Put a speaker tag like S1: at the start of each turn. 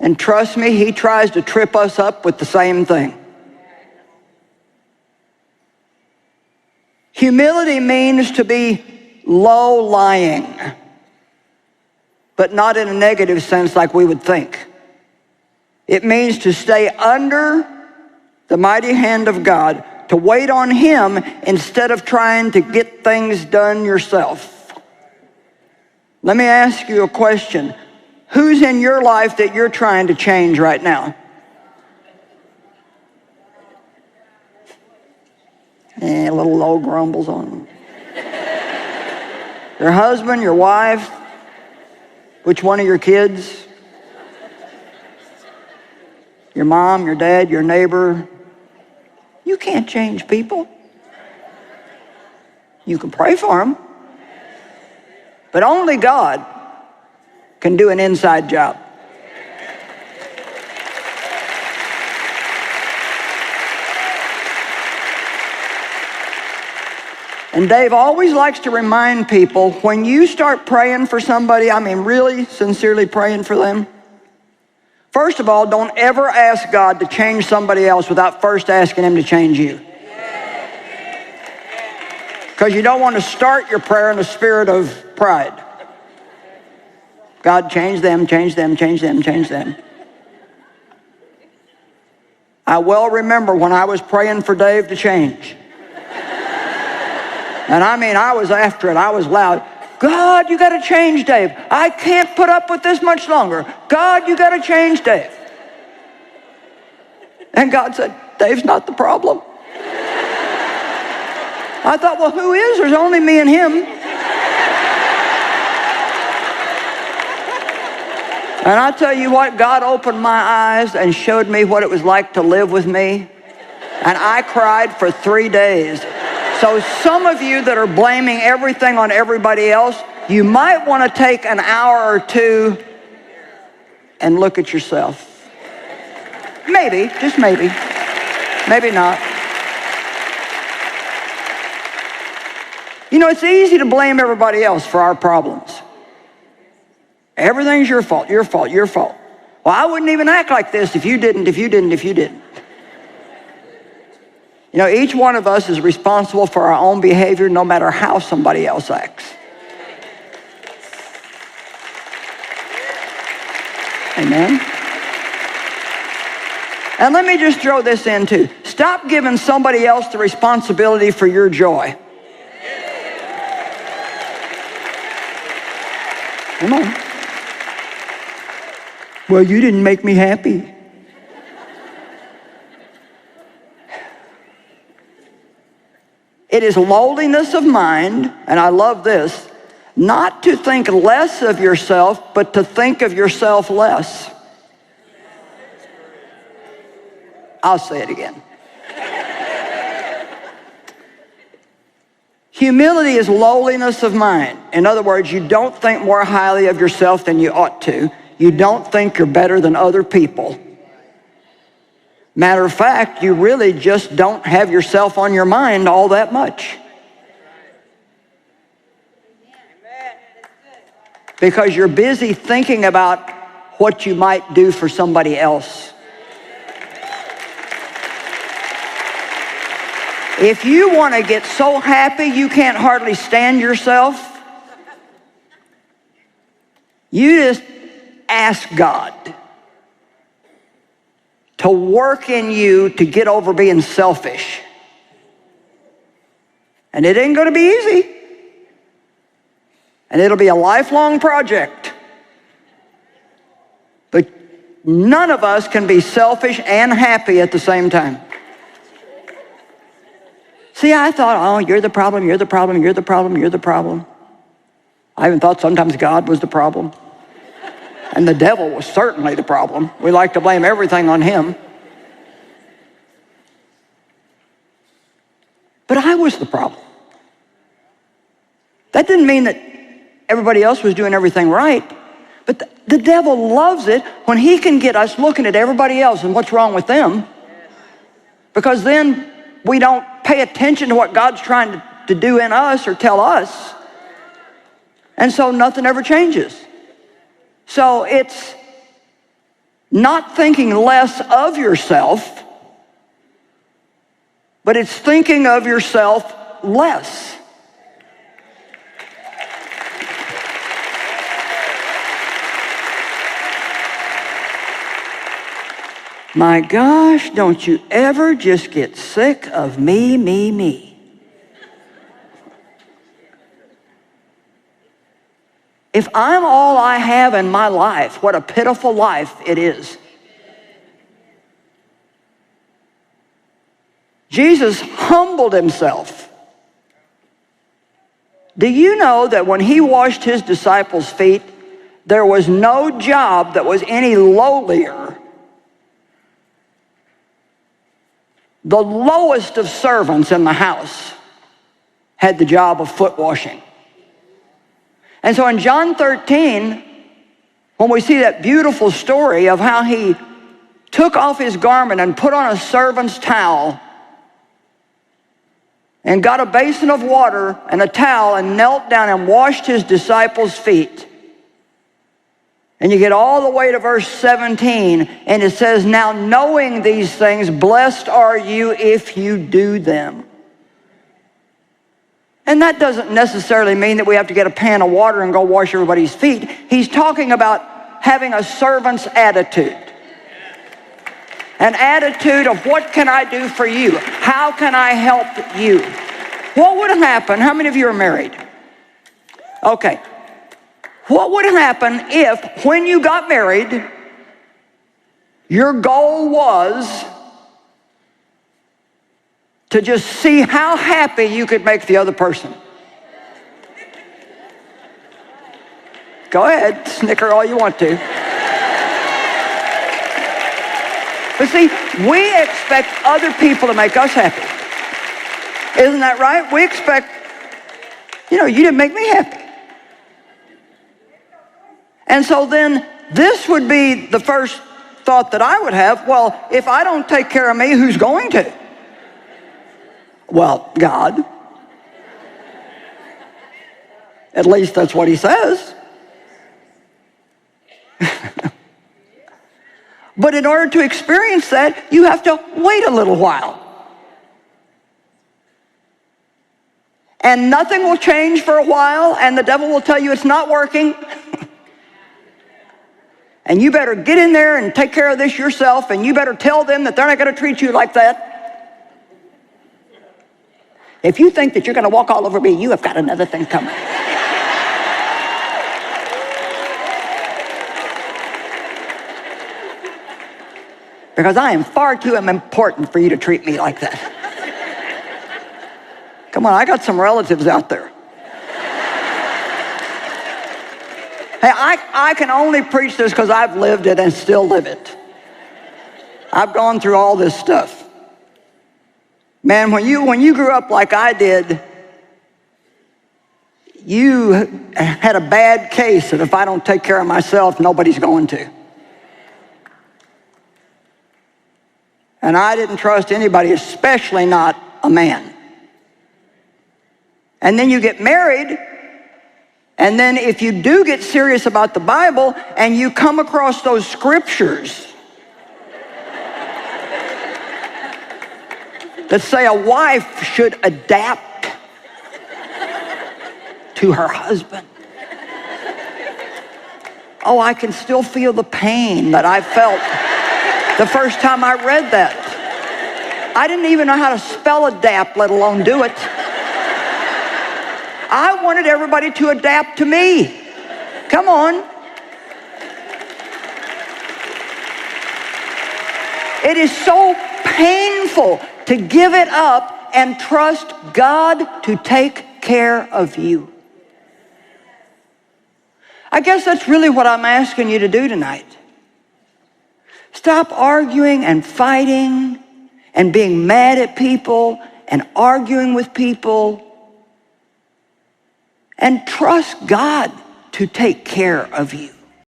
S1: And trust me, he tries to trip us up with the same thing. Humility means to be low-lying, but not in a negative sense like we would think. It means to stay under the mighty hand of God, to wait on him instead of trying to get things done yourself. Let me ask you a question. Who's in your life that you're trying to change right now? Little low grumbles on them. Your husband, your wife, which one of your kids? Your mom, your dad, your neighbor. You can't change people. You can pray for them. But only God can do an inside job. And Dave always likes to remind people, when you start praying for somebody, I mean really sincerely praying for them, first of all, don't ever ask God to change somebody else without first asking him to change you. Because you don't want to start your prayer in a spirit of pride. God, change them, change them, change them, change them. I well remember when I was praying for Dave to change. And I mean, I was after it. I was loud. God, you got to change Dave. I can't put up with this much longer. God, you got to change Dave. And God said, Dave's not the problem. I thought, well, who is? There's only me and him. And I tell you what, God opened my eyes and showed me what it was like to live with me. And I cried for 3 days. So some of you that are blaming everything on everybody else, you might want to take an hour or two and look at yourself. Maybe, just maybe. Maybe not. You know, it's easy to blame everybody else for our problems. Everything's your fault, your fault, your fault. Well, I wouldn't even act like this if you didn't, if you didn't, if you didn't. You know, each one of us is responsible for our own behavior no matter how somebody else acts. Amen? And let me just throw this in too. Stop giving somebody else the responsibility for your joy. Come on. Well, you didn't make me happy. It is lowliness of mind, and I love this, not to think less of yourself, but to think of yourself less. I'll say it again. Humility is lowliness of mind. In other words, you don't think more highly of yourself than you ought to. You don't think you're better than other people. Matter of fact, you really just don't have yourself on your mind all that much. Because you're busy thinking about what you might do for somebody else. If you want to get so happy you can't hardly stand yourself, you just ask God to work in you to get over being selfish. And it ain't going to be easy. And it'll be a lifelong project. But none of us can be selfish and happy at the same time. See, I thought, oh, you're the problem, you're the problem, you're the problem, you're the problem. I even thought sometimes God was the problem. And the devil was certainly the problem. We like to blame everything on him. But I was the problem. That didn't mean that everybody else was doing everything right. But the devil loves it when he can get us looking at everybody else and what's wrong with them. Because then we don't pay attention to what God's trying to do in us or tell us. And so nothing ever changes. So it's not thinking less of yourself, but it's thinking of yourself less. My gosh, don't you ever just get sick of me, me, me. If I'm all I have in my life, what a pitiful life it is. Jesus humbled himself. Do you know that when he washed his disciples' feet, there was no job that was any lowlier? The lowest of servants in the house had the job of foot washing. And so in John 13, when we see that beautiful story of how he took off his garment and put on a servant's towel and got a basin of water and a towel and knelt down and washed his disciples' feet. And you get all the way to verse 17, and it says, now knowing these things, blessed are you if you do them. And that doesn't necessarily mean that we have to get a pan of water and go wash everybody's feet. He's talking about having a servant's attitude. An attitude of what can I do for you? How can I help you? What would happen? How many of you are married? Okay. What would happen if, when you got married, your goal was to just see how happy you could make the other person? Go ahead, snicker all you want to. But see, we expect other people to make us happy. Isn't that right? We expect, you didn't make me happy. And so then this would be the first thought that I would have. Well, if I don't take care of me, who's going to? Well, God. At least that's what he says. But in order to experience that, you have to wait a little while. And nothing will change for a while, and the devil will tell you it's not working. And you better get in there and take care of this yourself, and you better tell them that they're not going to treat you like that. If you think that you're going to walk all over me, you have got another thing coming. Because I am far too important for you to treat me like that. Come on, I got some relatives out there. Hey, I can only preach this because I've lived it and still live it. I've gone through all this stuff. Man, when you grew up like I did, you had a bad case that if I don't take care of myself, nobody's going to. And I didn't trust anybody, especially not a man. And then you get married, and then if you do get serious about the Bible and you come across those scriptures that say a wife should adapt to her husband. Oh, I can still feel the pain that I felt the first time I read that. I didn't even know how to spell adapt, let alone do it. I wanted everybody to adapt to me. Come on. It is so painful to give it up and trust God to take care of you. I guess that's really what I'm asking you to do tonight. Stop arguing and fighting and being mad at people and arguing with people, and trust God to take care of you.